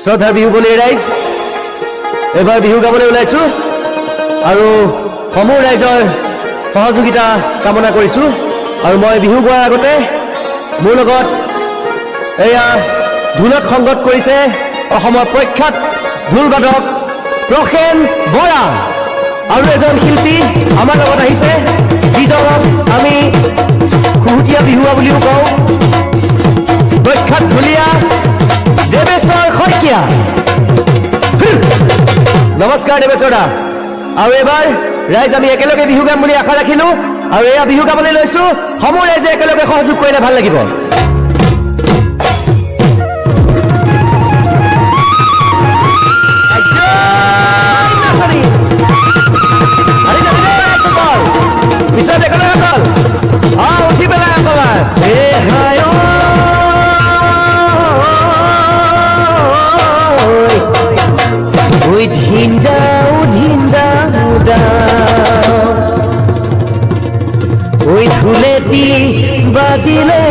শ্ৰদ্ধাৰ বিহু বুলি ৰাইজ এবাৰ বিহু গাবলৈ ওলাইছো আৰু সমূহ ৰাইজৰ সহযোগিতা কামনা কৰিছো আৰু মই বিহু গোৱাৰ আগতে মোৰ লগত এয়া ঢোলত সংগত কৰিছে অসমৰ প্ৰখ্যাত ঢোলবাদক প্ৰসেন বৰা আৰু এজন শিল্পী আমাৰ লগত আহিছে যিজনক আমি খুহুতীয়া বিহুৱা বুলিও কওঁ প্ৰখ্যাত ঢুলীয়া দেৱেশ্বৰ শইকীয়া নমস্কাৰ দেৱেশ্বৰ দা আৰু এবাৰ ৰাইজ আমি একেলগে বিহু গাম বুলি আশা ৰাখিলো আৰু এয়া বিহু গাবলৈ লৈছো সমূহ ৰাইজে একেলগে সহযোগ কৰিলে ভাল লাগিব পিছত একেলগে অকল উঠি পেলাই অকমান ঢুলেটি বাজিলে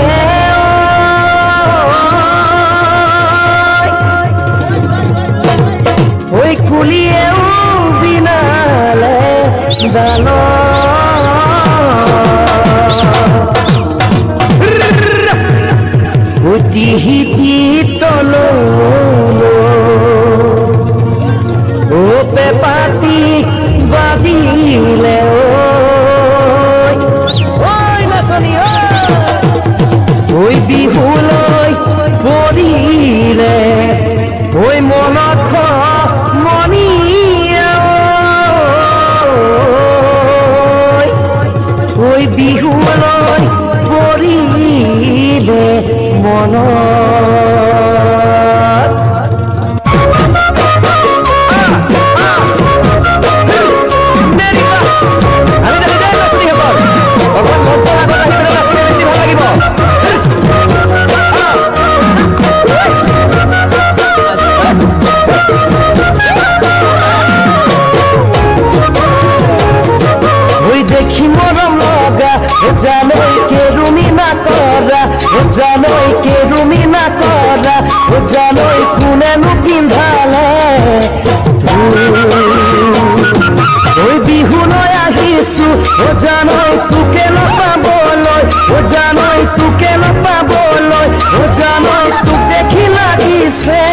ওই কুলিয়েও বিনালে দান হিতি তল ও পেপাতি বাজিলে ওই বিহুলৈ পৰিলে ওই মনত মনি ওই বিহুলৈ পৰিলে মনত জানই কে রুমি না করা জানই কে রুমি না করা জানই কোনেনো পিন্ধালে ওই বিহুলৈ আহিছো জানই তোকে নাপাবলৈ জানই তোকে নাপাবলৈ জানই তোক দেখি লাগিছে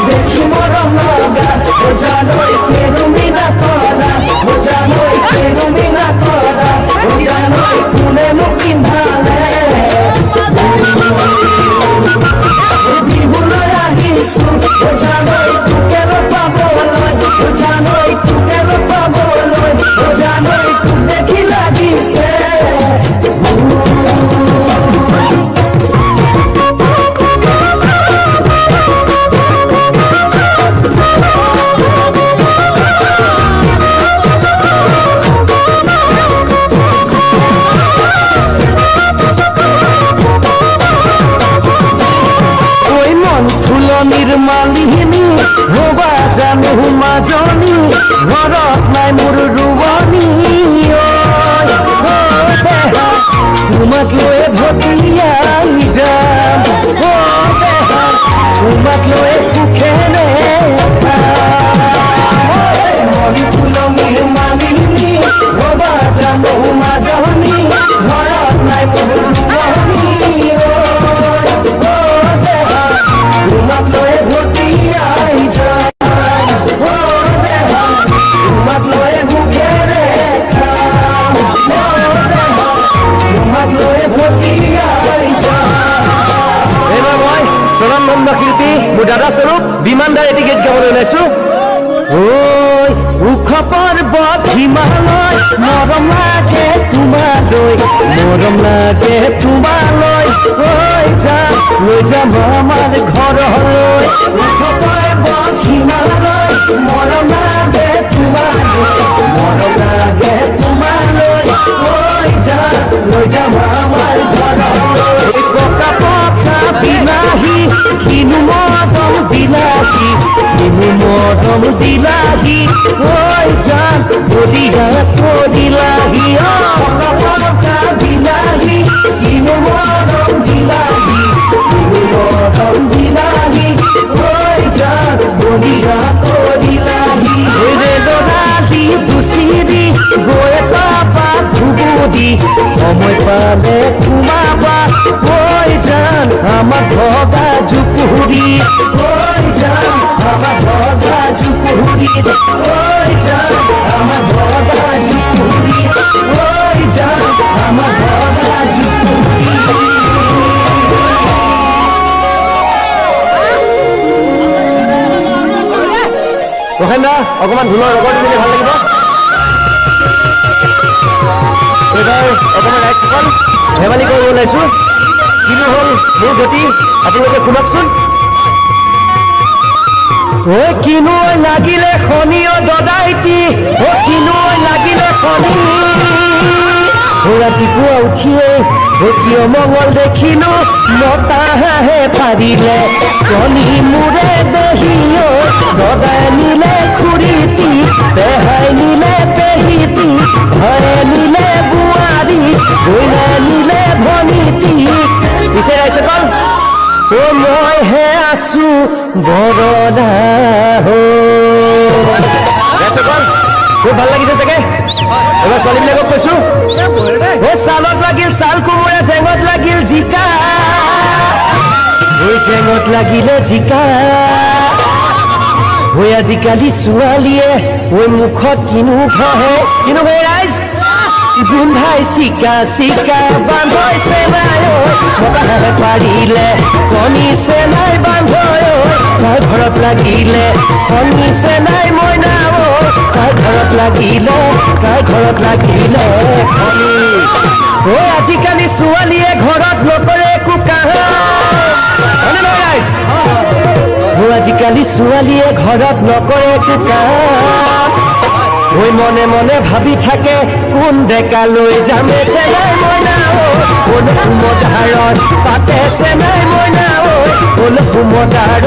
দেখি মৰম লগা জানই কে রুমি না করা জানই কে রুমি না করা জানই কোনেনো পিন্ধালে বিহুলৈ আহিছো জানই তোকে নাপাবলৈ জানই তোকে নাপাবলৈ জানই তোক দেখি লাগিছে মালিনী হবা জানো মাজনী ঘৰত নাই মোৰ ৰুৱনী তোমাক লৈ ভটিয়াই যাম তোমাক লৈ সুখেৰে ফুলনিৰ মালিনী হবা জানো মাজনী ঘৰত নাই মোৰ ৰুৱনী তোমাক লৈ ভটিয়াই যায় তোমাক লৈ সুখেৰে খাম তোমাক লৈ ভটিয়াই যায় এইবাৰ মই স্বনামধন্য শিল্পী মোৰ দাদা স্বৰূপ বিমানদাৰ এটি গীত গাবলৈ ওলাইছো ঐ ওখ পৰ্বত হিমালয় মৰম লাগে তোমালৈ মৰম লাগে তোমালৈ লৈ যাম আমাৰ ঘৰলৈ ওখ পৰ্বত হিমালয় মৰম লাগে তোমালৈ মৰম লাগে তোমালৈ লৈ যাম আমাৰ ঘৰলৈ পকা পকা বিলাহী কিনো মৰম বিলাহী কিনো মৰম বিলাহী লৈ যাম বিলাহী পকা পকা বিলাহী কিনো মৰম বিলাহী কিনো আমার ভগা জুপুরি ওই যান আমার ভগা জুপুরি ওই যান আমার ভগা জুপুরি ওই যান আমার ভগা জুপুরি প্ৰসেনদা অকণমান ঢোলৰ লগত দিলে ভাল লাগিব এইবাৰ অকণমান ৰাইজসকল ধেমালি কৰিব ওলাইছোঁ কিনো হ'ল মোৰ গতি আপোনালোকে শুনকচোন ঐ কিনো লাগিলে শনিও দদাইতি ঐ কিনো লাগিলে শনি ৰাতিপুৱা উঠিয়ে কিয় মঙল দেখিলো মতা হাঁহে পাৰিলে কণী মূৰে দেহিও দদাই নিলে খুৰীতি পেহাই নিলে পেহিতি ঘৰে নিলে বোৱাৰী কইনাই নিলে ভনীতি পিছে ৰাইজসকল ও মইহে আছো বৰদা ৰাইজসকল খুব ভাল লাগিছে চাগে এবাৰ ছোৱালীবিলাকক কৈছো ও চালত লাগিল চাল কোমোৰা জেঙত লাগিল জিকা ওই জেঙত লাগিলে জিকা ওই আজিকালি ছোৱালীয়ে ওই মুখত কিনো ঘহে ৰাইজ গোন্ধাই চিকা চিকা বান্ধৈছে নাই মতাহে পাৰিলে কণীছে নাই বান্ধৈ তাই ঘৰত লাগিলে কণীছে নাই মইনা তাই ঘৰত লাগিলে কণী ঐ আজিকালি ছোৱালীয়ে ঘৰত নকৰে একো কাম আজিকালি ছোৱালীয়ে ঘৰত নকৰে একো কাম ওই মনে মনে ভাবি থাকে কোন ডেকা লৈ যামে সে নাই মইনা কোন কুমধাৰত পাতে সে নাই মইনা কোন কুমধাৰৰ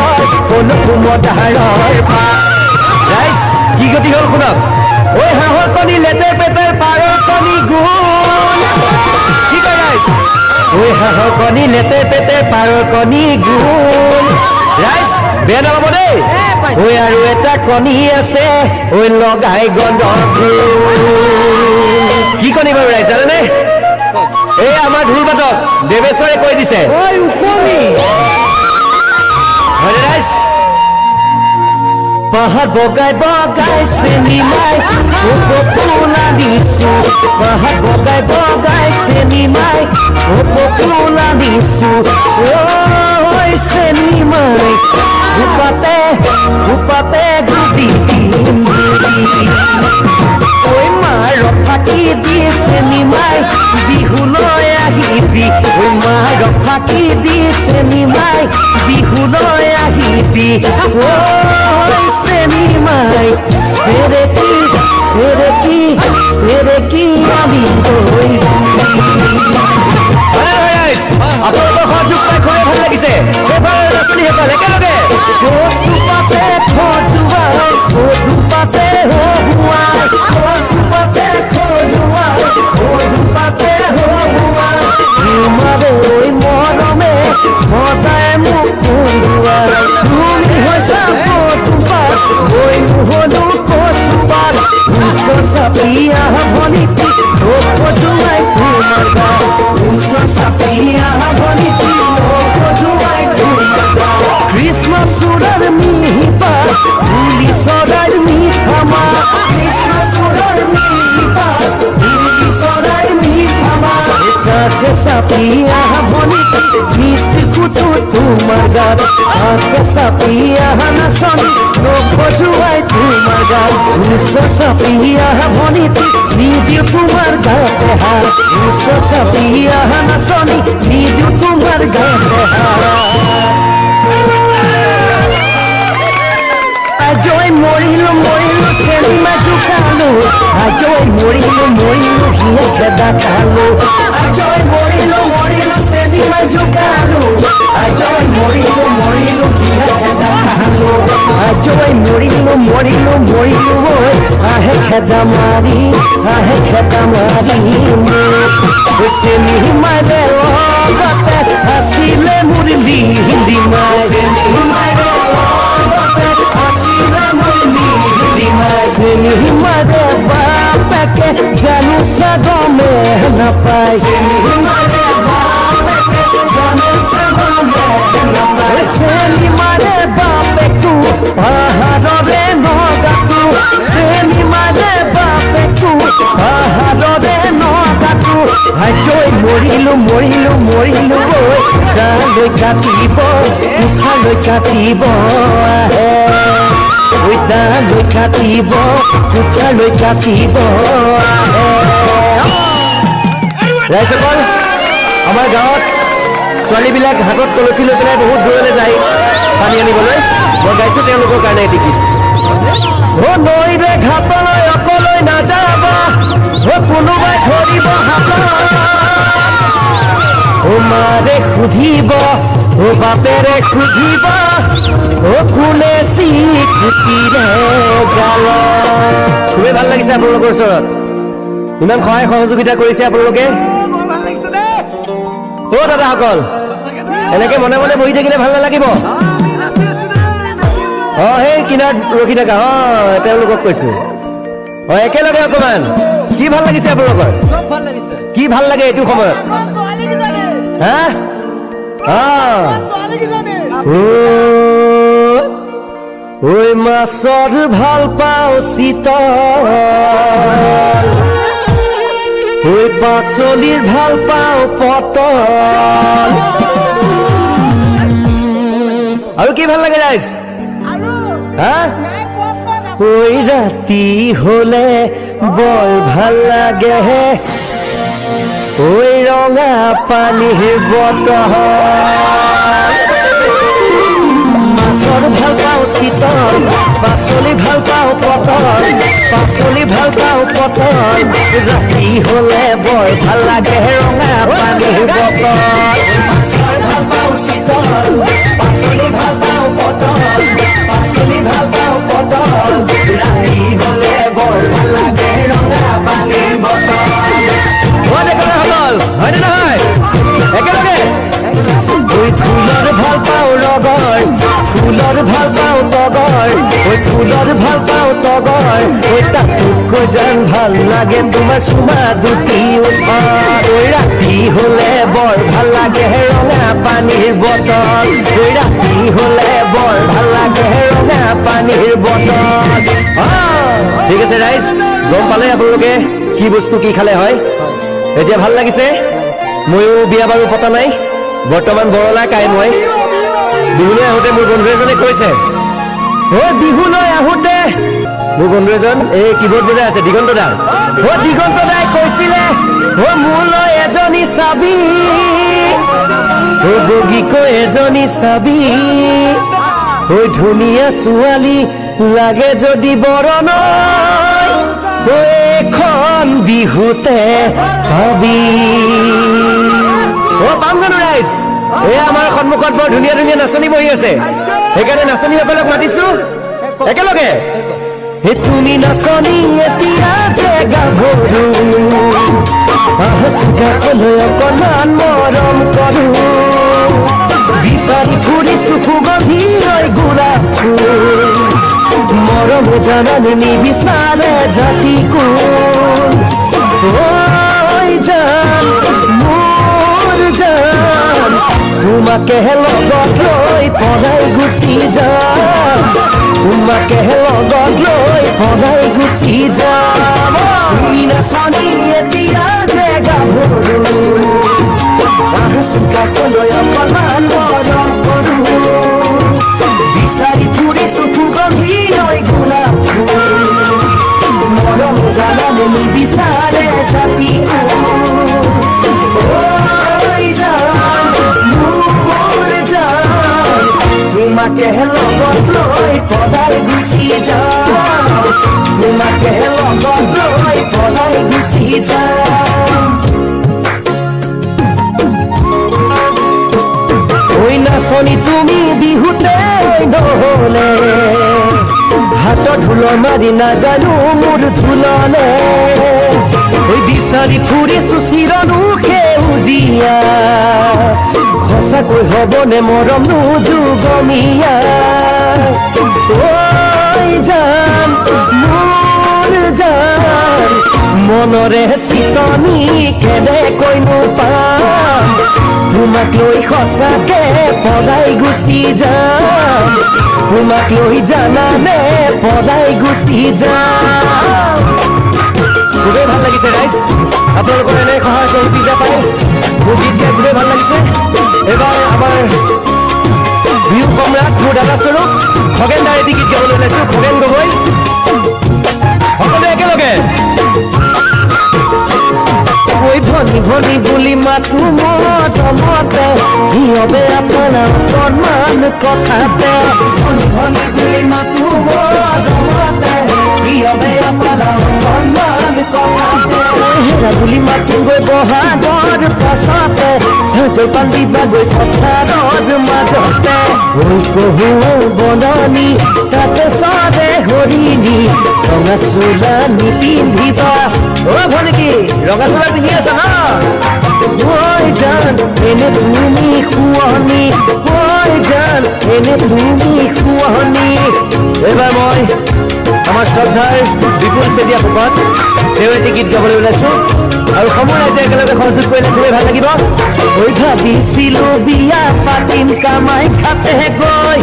ৰাইজ কি গতি হ'ল শুনক ওই হাঁহৰ কণী লেতেৰ পেটেৰ পাৰৰ কণী গুণ কি কয় ৰাইজ ওই হাঁহৰ কণী লেতেৰ পেটেৰ পাৰৰ কণী গুণ ৰাইজ বেয়া নাপাব দেই ওই আৰু এটা কণী আছে ওই লগাই গন্ধৰ কি কণী বাৰু ৰাইজ জানেনে এই আমাৰ ঢোলবাদক দেৱেশ্বৰে কৈ দিছে হয়নে ৰাইজ পাহাৰ বগাই বগাই চেনি মাই পোলা দিছো পাহাৰ বগাই বগাই চেনি মাই পোলা দিছো ঐ চেনি মাই উপাতে গুটি ঐ মাৰ ফাঁকি দি চেনি মাই বিহুলৈ আহিবি ঐ মাৰ ফাঁকি দি চেনি মাই বিহুলৈ আহিবি চেনি মাই চেৰেকি আমি আপোনালোকৰ সহযোগ পাই খুবেই ভাল লাগিছে একেলগে কচুপাতে খজুৱাই কচুপাতে হহুৱাই কচুপাতে খজুৱাই কচুপাতে হহুৱাই তোমাৰে ঐ মৰমে সদায় মোক কন্দুৱাই তুমি হৈছা কচুপাত ঐ নহলো কচুপাত উচ্চ চাপিয়া ভনীতি খজুৱাই তোমাৰ গাত উচ্চ চাপিয়া ভনীতি খজুৱাই তোমাৰ গাত কৃষ্ণচূড়ৰ মিহিপা পুলিচৰাৰ মিঠামা কৃষ্ণচূড়ৰ মিহিপা পুলিচৰাৰ মিঠামা কাকে চাপিয়া ভনীতি মিচিকুটো তোমাৰ গাত কাকে চাপিয়া নাচনী নখজুৱাই তোমাৰ গাত উচ্চ চাপিয়া ভনীতি নিদিও তোমাৰ গাতে হাত উচ্চ চাপিয়া নাচনী নিদিও তোমাৰ গাতে হাত আজয় মৰিলো চেনিমা জোকালো আজয় মৰিলো হিয়ে খেদা খালো আজয় মৰিলো চেনিমা জোকালো আজয় মৰিলো হিয়ে খেদা খালো আজয় মৰিলো আহে খেদা মাৰি চেনি মাৰে লগতে আছিলে মোৰ লিহিলি মাই চেনি মাৰে বাপেকে জানো চাগমে নাপায় চেনি মাৰে বাপেকে জানো চাগমে চেনি মাৰে বাপেকো পাহাৰৰে নগাটো চেনি মাৰে বাপেকো পাহাৰৰে নগাটো ভাইজৈ মৰিলো ঐ জালৈ কাটিব উঠালৈ কাটিব দালৈ কাটিব কুঠালৈ কাটিব ৰাইজসকল আমাৰ গাঁৱত ছোৱালীবিলাক হাতত কলচি লৈ পেলাই বহুত দূৰলৈ যায় পানী আনিবলৈ মই গাইছোঁ তেওঁলোকৰ কাৰণে এটি গীত নৈৰে ঘাটলৈ অকলৈ নাযাব কোনোবাই ধৰিব হাতত মাৰে সুধিব বাপেৰে সুধিব কোনে চিকুটিৰে গাল খুবেই ভাল লাগিছে আপোনালোকৰ ওচৰত ইমান সহায় সহযোগিতা কৰিছে আপোনালোকে দাদাসকল এনেকে মনে মনে বহি থাকিলে ভাল নালাগিব সেই কিনাৰত ৰখি থাকা তেওঁলোকক কৈছো একেলগে অকমান কি ভাল লাগিছে আপোনালোকৰ কি ভাল লাগে এইটো সময়ত ঐ মাছৰ ভাল পাওঁ চিতল ঐ পাচলিৰ ভাল পাওঁ পটল আৰু কি ভাল লাগে ৰাইজ ঐ ৰাতি হলে বৰ ভাল লাগে ঐ ৰঙা পানীৰ বটল মাছৰ ভাল পাওঁ চিতল পাচলি ভাল পাওঁ পটল ৰাতি হলে বৰ ভাল লাগে ৰঙা পানীৰ বটল মাছৰ ভাল পাওঁ চিতল পাচলি ভাল পাওঁ পটল ৰাতি হলে বৰ ভাল লাগে ৰঙা পানীৰ বটল হয়নে নহয় একেলগে ফুলৰ ভাল পাওঁ ৰগৰ ফুলৰ ভাল পাওঁ তগৰ ফুলৰ ভাল পাওঁ তগৰ তাতোকৈ যেন ভাল লাগে তোমাৰ চুমা দুটি ৰাতি হলে বৰ ভাল লাগে ৰঙা পানীৰ বটল ৰাতি হলে বৰ ভাল লাগে ৰঙা পানীৰ বটল ঠিক আছে ৰাইজ গম পালে আপোনালোকে কি বস্তু কি খালে হয় এতিয়া ভাল লাগিছে ময়ো বিয়া বাৰু পতা নাই বৰ্তমান বৰলা কাই মই বিহুলৈ আহোঁতে মোৰ বন্ধু এজনে কৈছে বিহুলৈ আহোঁতে মোৰ বন্ধু এজন এই কিবোৰ্ড বজাই আছে দিগন্ত দাই কৈছিলে মোলৈ এজনী চাবি বগীকৈ এজনী চাবি ধুনীয়া ছোৱালী লাগে যদি বৰণলৈ এখন বিহুতে পাবি পাম জানো ৰাইজ এয়া আমাৰ সন্মুখত বৰ ধুনীয়া ধুনীয়া নাচনী বহি আছে সেইকাৰণে নাচনীসকলক মাতিছো একেলগে তুমি নাচনী এতিয়া যে গাভৰু চুগাকলৈ অকণমান মৰম কৰো বিচাৰি ফুৰিছো সুগন্ধি গোলাপ ফুল মৰমে জানানে নিবিচাৰে জাতি কোন জান মোৰ জান তোমাকে লগত লৈ পলাই গুচি যাম তোমাকে লগত লৈ পলাই গুচি যাম তুমি নাচনী এতিয়া যে গাভৰু চুগাকলৈ অকণমান মৰম কৰো বিচাৰি ফুৰিছো সুগন্ধি গোলাপ ফুল মৰম জানানে নিবিচাৰে জাতি তোমাকে লগত লৈ পলাই গুচি যাম তোমাকে লগত লৈ পলাই গুচি যাম নাচনী তুমি বিহুতে নহলে হাতত ঢোল মাৰি নাজানো মোৰ ঢোললে বিচাৰি ফুৰিছো চিৰণো সেউজীয়া সঁচাকৈ হ'বনে মৰম যুগমীয়া জান মোৰ জান যাম মনৰে চিতনি কেনেকৈনো পাম তোমাক লৈ সঁচাকে পলাই গুচি যাম তোমাক লৈ জানানে পলাই গুচি যাম খুবেই ভাল লাগিছে গাইজ আপোনালোকৰ এনে সহায় সহযোগিতা পাই মোৰ গীত গাই খুবেই ভাল লাগিছে এইবাৰ আমাৰ বিহু সম্ৰাট মোৰ দাদা স্বৰূপ খগেন দাৰ এটি গীত গাবলৈ ওলাইছো খগেন গগৈ সকলোৱে একেলগে ঐ ভনী ভনী বুলি মাতো মতে হিয়বে আপোনাৰ অকণমান কথাতে ভনী ভনী বুলি মাতো মতে হিয়বে আপোনাৰ অকণমান কথাতে হেৰা বুলি মাতো গৈ বহাগৰ পাছতে জলপান দিবা গৈ পথাৰৰ মাজতে ঐ কহু বননি তাতে চৰে হৰিণী ৰঙা চোলানি পিন্ধিবা অ ভনী ৰঙা চোলা পিন্ধি আছা ন ঐ জান এনে তুমি শুৱনি ঐ জান এনে তুমি শুৱনি এইবাৰ মই আমাৰ শ্ৰদ্ধাৰ বিপুল চেতিয়া ফুকন তেওঁ এটি গীত গাবলৈ ওলাইছো আৰু সমূহ ৰাইজে একেলগে সহযোগ কৰিলে খুবেই ভাল লাগিব ঐ ভাবিছিলো বিয়া পাতিম কামাখ্যাতে গৈ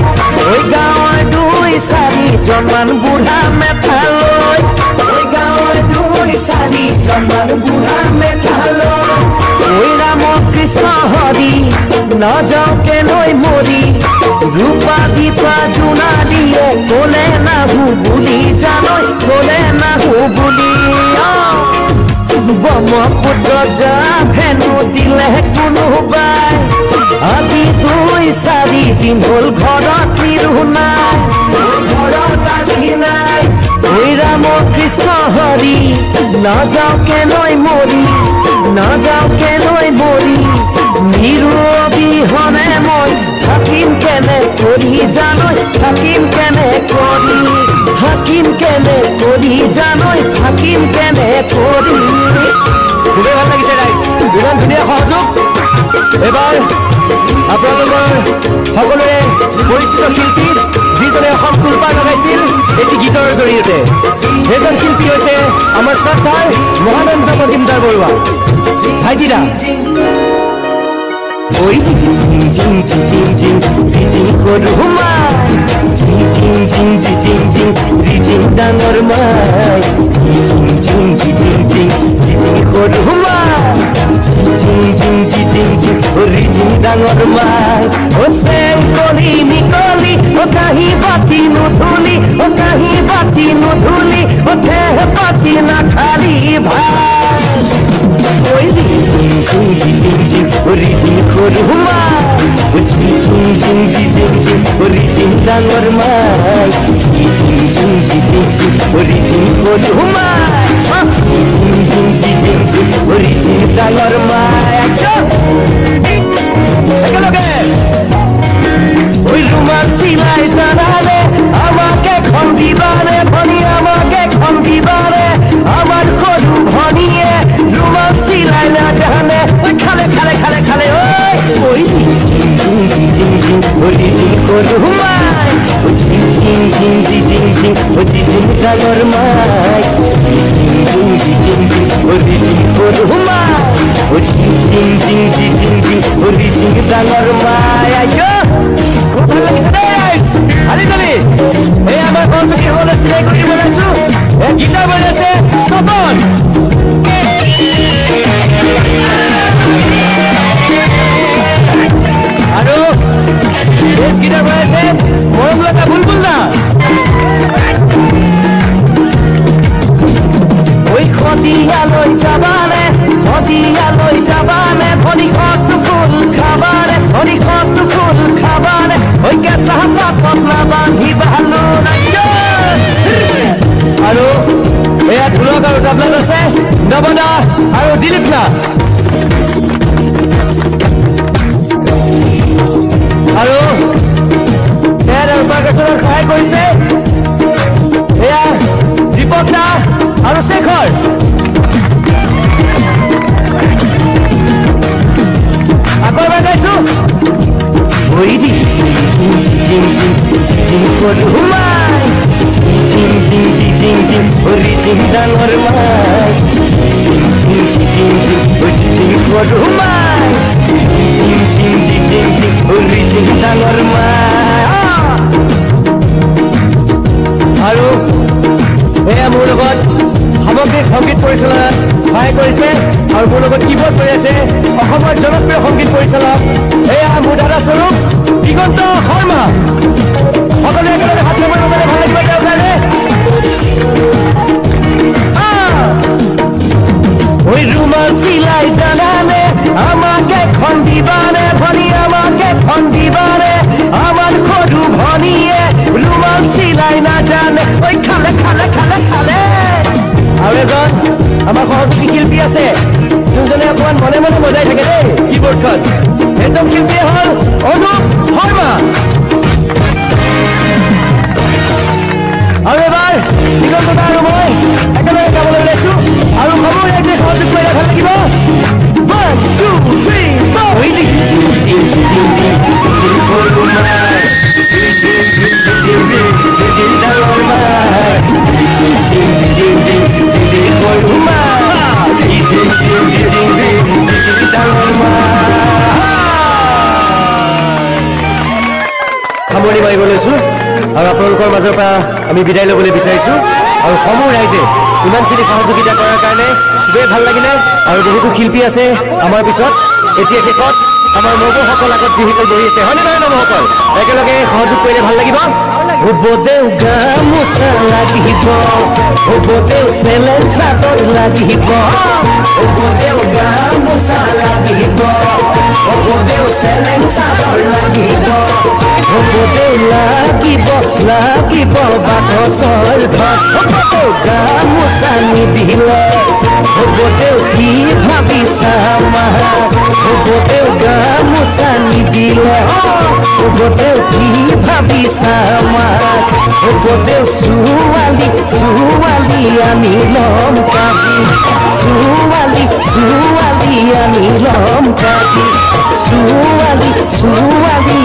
ঐ গাঁৱৰ 2-4জনমান বুঢ়া মেথালৈ ঐ গাঁৱৰ 2-4জনমান বুঢ়া মেথালৈ ঐ ৰাম কৃষ্ণ হৰি নাযাওঁ কেলৈ মৰি ৰূপা দীপা জোনা দিয়ে ক'লে নাহো বুলি জানৈ ক'লে নাহো বুলি ব্ৰহ্মপুত্ৰ যা ভেনু দিলে কোনোবাই আজি 2-4 দিন হ'ল ঘৰত নিৰু নাই ঘৰত আজি নাই ঐ ৰাম কৃষ্ণ হৰি নাযাওঁ কেলৈ মৰি নাযাওঁ কেলৈ মৰি নিৰু অবিহনে মই থাকিম কেনে কৰি জানৈ থাকিম কেনে কৰি থাকিম কেনে কৰি জানৈ থাকিম কেনে কৰি খুবেই ভাল লাগিছে ৰাইজ ইমান ধুনীয়া সহযোগ এবাৰ আপোনালোকৰ সকলোৰে পৰিচিত শিল্পী যিজনে অসম তুলপা লগাইছিল এটি গীতৰ জৰিয়তে সেইজন শিল্পী হৈছে আমাৰ শ্ৰদ্ধাৰ মহানন্দ মজুমদাৰ বৰুৱা ভাইটিদা ঐ জিং জিং জিং জিং জিং জিং কৰুমা জিং জিং জিং জিং জিং জিং ডাঙৰ মাই জিং জিং জিং জিং জিং কৰুমা জিং জিং জিং জিং জিং জিং ডাঙৰ মাই ও চেং কলি নিকলি ও কাহি বাতি নুধুলি ও কাহি বাতি নুধুলি ও দেহ বাতি না খালি ভাই ঐ জিং জিং জিং জিং জিং জিং কৰুমা জিং জিং জিং জিং জিং জিং ডাঙৰ মাই জিং জিং জিং জিং জিং কৰুমা জিং জিং জিং জিং জিং ডাঙৰ মাই একেলগে ওই রুমাল সিলাই জানালে আমাকে খন দিবারে ভনি আমাকে খন দিবারে আমার সরু ভনিয়ে রুমাল সিলাই না জানে ওই খালে খালে খালে খালে ওই জিং করুমাই ওই জিং ডাঙর মাই জিং করুমাই ওই জিং ডাঙর মাই আইয়ো খুব ভাল লাগিছে দেই রাইজ আলি যাবি এই আমাৰ কনচকি হলে চিলাই কৰি বনাইছো এই গীটাৰ বনাইছে তপন আৰু বেছ গীটাৰ বনাইছে মৰমলতা বুলবুল দা ওই খদিয়ালৈ যাবানে ভনি ঘৰত ফুল খাবানে ভনি ঘৰত ফুল খাবানে ওই কেঁচা পাতত নাবান্ধিবা আৰু এয়া ঢোলক আৰু তাবলাত আছে নবদা আৰু দিলীপ দা আৰু এয়া ৰূপাকৃষ্ণক সহায় কৰিছে এয়া দীপক দা আৰু শেখৰ আকৌ এবাৰ গাইছো ওই দি জিং জিং জিং জিং জিং কৰুমাই জিং জিং জিং জিং জিং ওৰি জিং ডাঙৰ মাই জিং জিং জিং জিং জিং ওৰি জিং সৰু মাই জিং জিং জিং জিং জিং ওৰি জিং ডাঙৰ মাই আৰু এয়া মোৰ লগত সামগ্ৰিক সংগীত পৰিচালনাত সহায় কৰিছে আৰু মোৰ লগত কীবৰ্ড কৰি আছে অসমৰ জনপ্ৰিয় সংগীত পৰিচালক এয়া মোৰ দাদা স্বৰূপ দিগন্ত শৰ্মা সকলোৱে একেলগে হাত চাপৰি বজালে ভাল লাগিব তেওঁৰ কাৰণে ওই রুমাল সিলাই জানানে আমাকে খন্দিবানে ভনি আমাকে খন্দিবানে আমার সরু ভনিয়ে রুমাল সিলাই না জানে ওই খালে খালে খালে খালে আৰু এজন আমাৰ সহযোগী শিল্পী আছে যোনজনে অকণমান মনে মনে বজাই থাকে দেই কীবৰ্ডখন এজন শিল্পীয়ে হ'ল অনুপ শৰ্মা আৰু এবাৰ দিগন্ত আৰু মই একেলগে গাবলৈ ওলাইছো আৰু সমূহ ৰাইজে সহযোগ কৰিলে ভাল লাগিব 1 2 3 4 সামৰণি মাৰিব লৈছো আৰু আপোনালোকৰ মাজৰ পৰা আমি বিদায় ল'বলৈ বিচাৰিছোঁ আৰু সমূহ ৰাইজে ইমানখিনি সহযোগিতা কৰাৰ কাৰণে খুবেই ভাল লাগিলে আৰু বহুতো শিল্পী আছে আমাৰ পিছত এতিয়া শেষত আমাৰ নৱসকল আগত যিসকল বহি আছে হয়নে নহয় নৱসকল একেলগে সহযোগ কৰিলে ভাল লাগিব হ'ব দেউ গামোচা লাগিব হ'ব দেউ চেলেং চাদৰ লাগিব হ'ব দেউ গামোচা লাগিব হ'ব দেউ চেলেং চাদৰ লাগিব হ'ব দেউ লাগিব লাগিব বাকচৰ ধন হ'ব দেউ গামোচা নিদিলে হ'ব দেউ কি ভাবিছা হ'ব দেউ গামোচা নিদিলে হ'ব দেউ কি ভাবিছা হ'ব দেউ ছোৱালী ছোৱালী আমি ল'ম কাজি ছোৱালী ছোৱালী আমি ল'ম কাজি ছোৱালী ছোৱালী